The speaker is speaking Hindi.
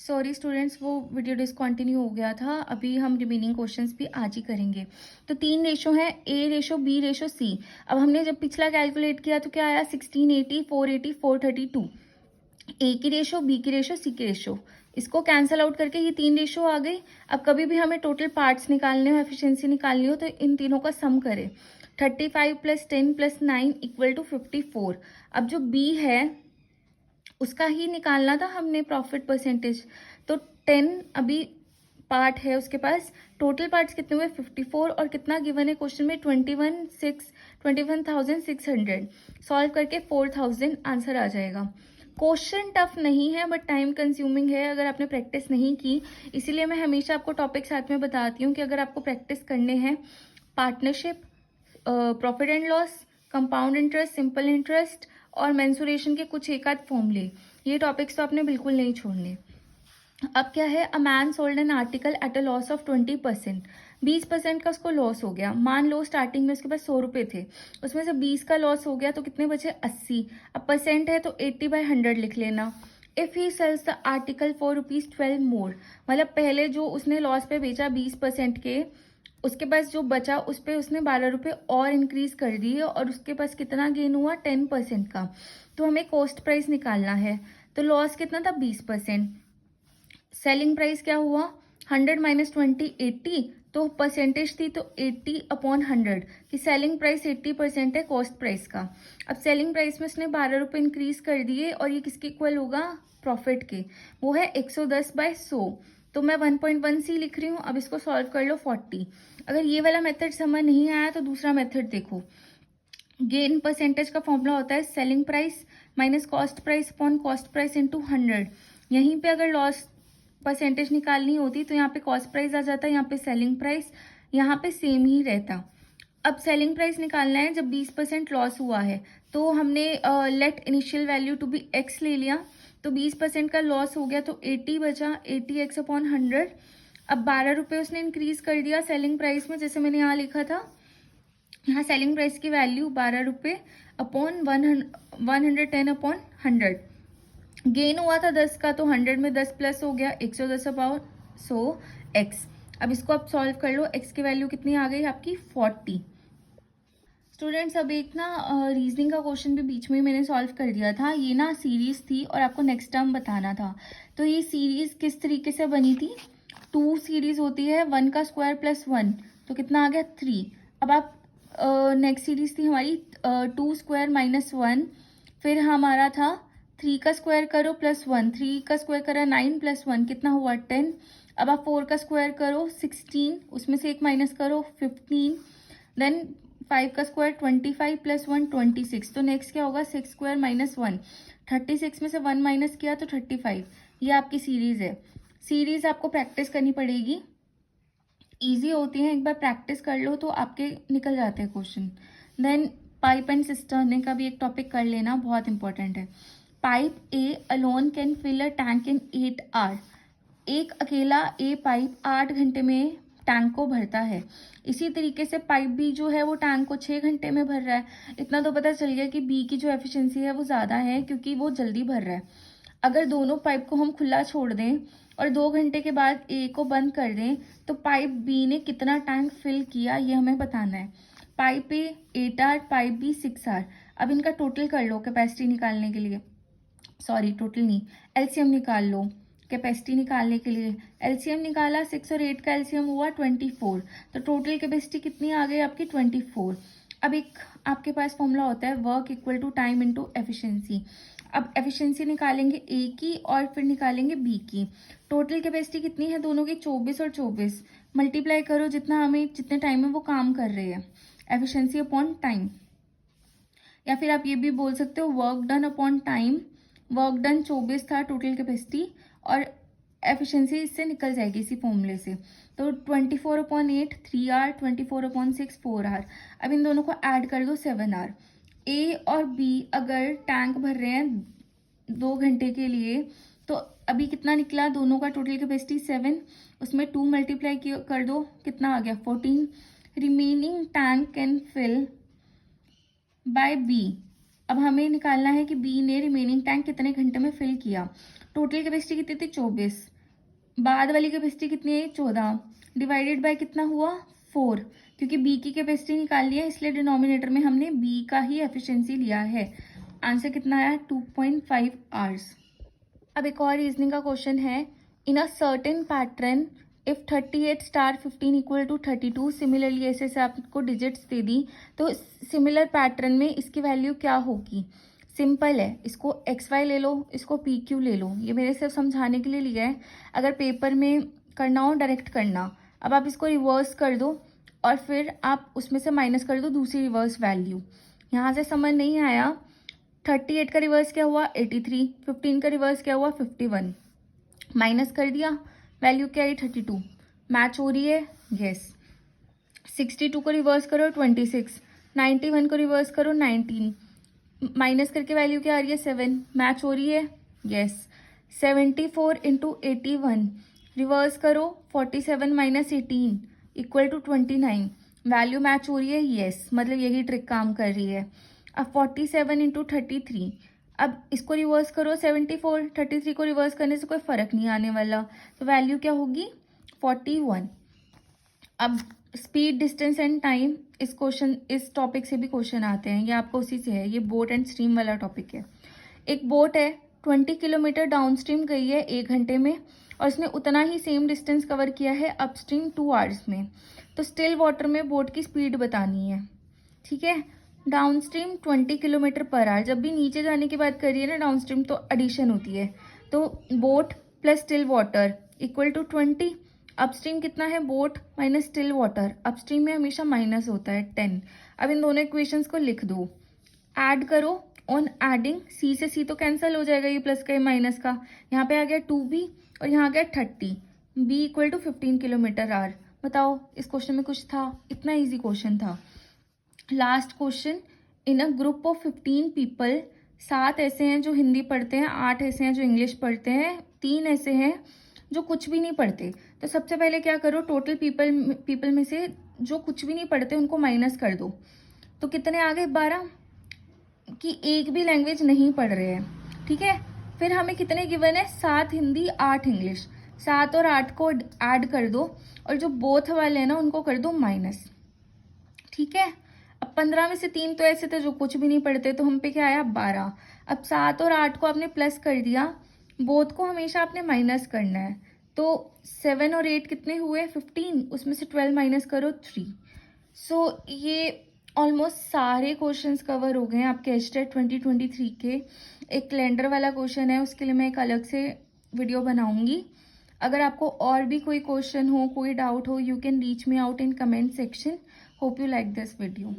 सॉरी स्टूडेंट्स, वो वीडियो डिसकंटिन्यू हो गया था। अभी हम रिमेनिंग क्वेश्चंस भी आज ही करेंगे। तो 3 रेशो हैं, ए रेशो, बी रेशो, सी। अब हमने जब पिछला कैलकुलेट किया तो क्या आया, 1680, 480, 432। ए की रेशो, बी की रेशो, सी की रेशो, इसको कैंसल आउट करके ये 3 रेशो आ गई। अब कभी भी हमें टोटल पार्ट्स निकालने हो, एफिशिएंसी निकालनी हो, तो इन तीनों का सम करें। 35 + 10 + 9 = 54। अब जो बी है उसका ही निकालना था हमने प्रॉफिट परसेंटेज। तो 10 अभी पार्ट है उसके पास। टोटल पार्ट्स कितने हुए, 54। और कितना गिवन है क्वेश्चन में, 21,600। सॉल्व करके 4000 आंसर आ जाएगा। क्वेश्चन टफ नहीं है बट टाइम कंज्यूमिंग है अगर आपने प्रैक्टिस नहीं की। इसीलिए मैं हमेशा आपको टॉपिक साथ में बताती हूँ कि अगर आपको प्रैक्टिस करने हैं partnership, profit and loss, compound interest, simple interest और मेंसुरेशन के कुछ एक आध फॉर्मूले, ये टॉपिक्स तो आपने बिल्कुल नहीं छोड़ने। अब क्या है, a man sold an article at a loss of 20%। 20% का उसको लॉस हो गया। मान लो स्टार्टिंग में उसके पास 100 रुपये थे, उसमें से 20 का लॉस हो गया तो कितने बचे, 80। अब परसेंट है तो 80/100 लिख लेना। If he sells the article for ₹12 more, मतलब पहले जो उसने लॉस पे बेचा 20% के, उसके पास जो बचा उस पर उसने 12 रुपये और इंक्रीज कर दिए और उसके पास कितना गेन हुआ, 10% का। तो हमें कॉस्ट प्राइस निकालना है। तो लॉस कितना था, 20%। सेलिंग प्राइस क्या हुआ, 100 - 20 80। तो परसेंटेज थी तो 80/100 कि सेलिंग प्राइस 80% है कॉस्ट प्राइस का। अब सेलिंग प्राइस में उसने 12 रुपये इंक्रीज कर दिए और ये किसके इक्वल होगा, प्रॉफिट के। वो है 110/100। तो मैं 1.1 सी लिख रही हूँ। अब इसको सॉल्व कर लो 40। अगर ये वाला मेथड समझ नहीं आया तो दूसरा मेथड देखो। गेन परसेंटेज का फॉर्मूला होता है selling price minus cost price upon cost price into 100। यहीं पे अगर लॉस परसेंटेज निकालनी होती तो यहाँ पे कॉस्ट प्राइस आ जाता, यहाँ पे सेलिंग प्राइस, यहाँ पे सेम ही रहता। अब सेलिंग प्राइस निकालना है जब 20% लॉस हुआ है, तो हमने let initial value to be x ले लिया। तो 20% का लॉस हो गया तो 80 बचा, 80x/100। अब 12 रुपये उसने इंक्रीज कर दिया सेलिंग प्राइस में, जैसे मैंने यहाँ लिखा था। यहाँ सेलिंग प्राइस की वैल्यू 12 रुपये अपॉन 110/100। गेन हुआ था 10 का, तो 100 में 10 प्लस हो गया, 110/100x। अब इसको आप सॉल्व कर लो, x की वैल्यू कितनी आ गई आपकी, 40। स्टूडेंट्स, अब एक ना रीजनिंग का क्वेश्चन भी बीच में मैंने सॉल्व कर दिया था। ये ना सीरीज थी और आपको नेक्स्ट टर्म बताना था। तो ये सीरीज किस तरीके से बनी थी, 2 सीरीज होती है, 1 का स्क्वायर प्लस 1, तो कितना आ गया, 3। अब आप नेक्स्ट सीरीज थी हमारी 2 स्क्वायर माइनस 1, फिर हमारा था 3 का स्क्वायर करो प्लस 1, 3 का स्क्वायर करा 9 + 1 कितना हुआ, 10। अब आप 4 का स्क्वायर करो 16, उसमें से 1 माइनस करो 15। देन 5 का स्क्वायर 25 + 1 26। तो नेक्स्ट क्या होगा, 6 स्क्वायर माइनस 1, 36 में से 1 माइनस किया तो 35। ये आपकी सीरीज है। सीरीज आपको प्रैक्टिस करनी पड़ेगी, इजी होती है, एक बार प्रैक्टिस कर लो तो आपके निकल जाते हैं question. Then pipe and cistern का भी एक टॉपिक कर लेना, बहुत इंपॉर्टेंट है। Pipe A alone can fill a tank in 8 hour. एक अकेला ए पाइप 8 घंटे में टैंक को भरता है। इसी तरीके से पाइप बी जो है वो टैंक को 6 घंटे में भर रहा है। इतना तो पता चल गया कि बी की जो एफिशिएंसी है वो ज़्यादा है क्योंकि वो जल्दी भर रहा है। अगर दोनों पाइप को हम खुला छोड़ दें और 2 घंटे के बाद ए को बंद कर दें तो पाइप बी ने कितना टैंक फिल किया ये हमें बताना है। Pipe A 8 hour, pipe B 6 hour. अब इनका टोटल कर लो कैपेसिटी निकालने के लिए, सॉरी टोटल नहीं, एलसीएम निकाल लो कैपेसिटी निकालने के लिए। एलसीएम निकाला, 6 और 8 का एलसीएम हुआ 24। तो टोटल कैपेसिटी कितनी आ गई आपकी, 24। अब एक आपके पास फॉर्मूला होता है work equal to time into efficiency. अब एफिशिएंसी निकालेंगे ए की और फिर निकालेंगे बी की। टोटल कैपेसिटी कितनी है दोनों की, 24 और 24। मल्टीप्लाई करो जितना हमें जितने टाइम में वो काम कर रहे हैं, एफिशिएंसी अपॉन टाइम। या फिर आप ये भी बोल सकते हो work done upon time. Work done 24 था टोटल कैपेसिटी और एफिशिएंसी इससे निकल जाएगी इसी फॉर्मूले से। तो 24/8 3 आवर, 24/6 4 आवर। अब इन दोनों को ऐड कर दो 7 आवर। ए और बी अगर टैंक भर रहे हैं 2 घंटे के लिए तो अभी कितना निकला, दोनों का टोटल कैपेसिटी 7, उसमें 2 मल्टीप्लाई कर दो, कितना आ गया 14। Remaining tank can fill by B. अब हमें निकालना है कि बी ने रिमेनिंग टैंक कितने घंटे में फिल किया। टोटल कैपेसिटी कितनी थी, 24। बाद वाली कैपेसिटी कितनी है, 14 डिवाइडेड बाय कितना हुआ, 4, क्योंकि बी की कैपेसिटी निकाल है इसलिए डिनोमिनेटर में हमने बी का ही एफिशिएंसी लिया है। आंसर कितना आया, 2.5 आवर्स। अब एक और रीजनिंग का क्वेश्चन है, in a certain pattern if 38 star 15 equal to 32, similarly ऐसे आपको डिजिट्स दे दी, तो सिमिलर पैटर्न में इसकी वैल्यू क्या होगी। सिंपल है, इसको एक्स वाई ले लो, इसको पी क्यू ले लो, ये मेरे सिर्फ समझाने के लिए लिया है, अगर पेपर में करना हो डायरेक्ट करना। अब आप इसको रिवर्स कर दो और फिर आप उसमें से माइनस कर दो दूसरी रिवर्स वैल्यू। यहाँ से समझ नहीं आया, 38 का रिवर्स क्या हुआ, 83, 15 का रिवर्स क्या हुआ, 51, माइनस कर दिया, वैल्यू क्या आई, 32, मैच हो रही है, यस। 62 को रिवर्स करो 26, 91 को रिवर्स करो 19, माइनस करके वैल्यू क्या आ रही है, 7, मैच हो रही है, यस। 74 इंटू 81 रिवर्स करो 47 minus 18 equal to 29, value match हो रही है, यस, मतलब यही ट्रिक काम कर रही है। अब 47 इंटू 33, अब इसको रिवर्स करो 74, 33 को रिवर्स करने से कोई फर्क नहीं आने वाला, तो वैल्यू क्या होगी, 41। अब स्पीड, डिस्टेंस एंड टाइम, इस टॉपिक से भी क्वेश्चन आते हैं, ये आपको उसी से है, ये बोट एंड स्ट्रीम वाला टॉपिक है। एक बोट है 20 किलोमीटर डाउन स्ट्रीम गई है 1 घंटे में और उसने उतना ही सेम डिस्टेंस कवर किया है अपस्ट्रीम 2 आवर्स में, तो स्टिल वाटर में बोट की स्पीड बतानी है, ठीक है। Down stream 20 kilometre per hour, जब भी नीचे जाने की बात करिए ना डाउन स्ट्रीम, तो एडिशन होती है, तो boat plus still water equal to 20, upstream कितना है, boat minus still water, upstream में हमेशा माइनस होता है 10। अब इन दोनों इक्वेशंस को लिख दो, ऐड करो, ऑन एडिंग सी से सी तो कैंसिल हो जाएगा, ये प्लस का ये माइनस का, यहाँ पे आ गया 2b और यहाँ आ गया 30, b equal to 15 kilometre hour. बताओ इस क्वेश्चन में कुछ था, इतना इजी क्वेश्चन था। Last question, in a group of 15 people, 7 ऐसे हैं जो हिंदी पढ़ते हैं, 8 ऐसे हैं जो इंग्लिश पढ़ते हैं, 3 ऐसे हैं जो कुछ भी नहीं पढ़ते। तो सबसे पहले क्या करो, टोटल पीपल में से जो कुछ भी नहीं पढ़ते उनको माइनस कर दो, तो कितने आ गए, 12, कि एक भी लैंग्वेज नहीं पढ़ रहे हैं, ठीक है। फिर हमें कितने गिवन है, 7 हिंदी 8 इंग्लिश, 7 और 8 को ऐड कर दो और जो बोथ वाले हैं ना उनको कर दो माइनस, ठीक है। अब 15 में से 3 तो ऐसे थे जो कुछ भी नहीं पढ़ते, तो हम पे क्या आया, 12। अब 7 और 8 को आपने प्लस कर दिया, बोथ को हमेशा आपने माइनस करना है, तो 7 और 8 कितने हुए, 15, उसमें से 12 माइनस करो 3। सो ये ऑलमोस्ट सारे क्वेश्चंस कवर हो गए हैं आपके एचटेट 2023 के। एक कैलेंडर वाला क्वेश्चन है, उसके लिए मैं एक अलग से वीडियो बनाऊंगी। अगर आपको और भी कोई क्वेश्चन हो, कोई डाउट हो, you can reach me out in comment section. Hope you like this video.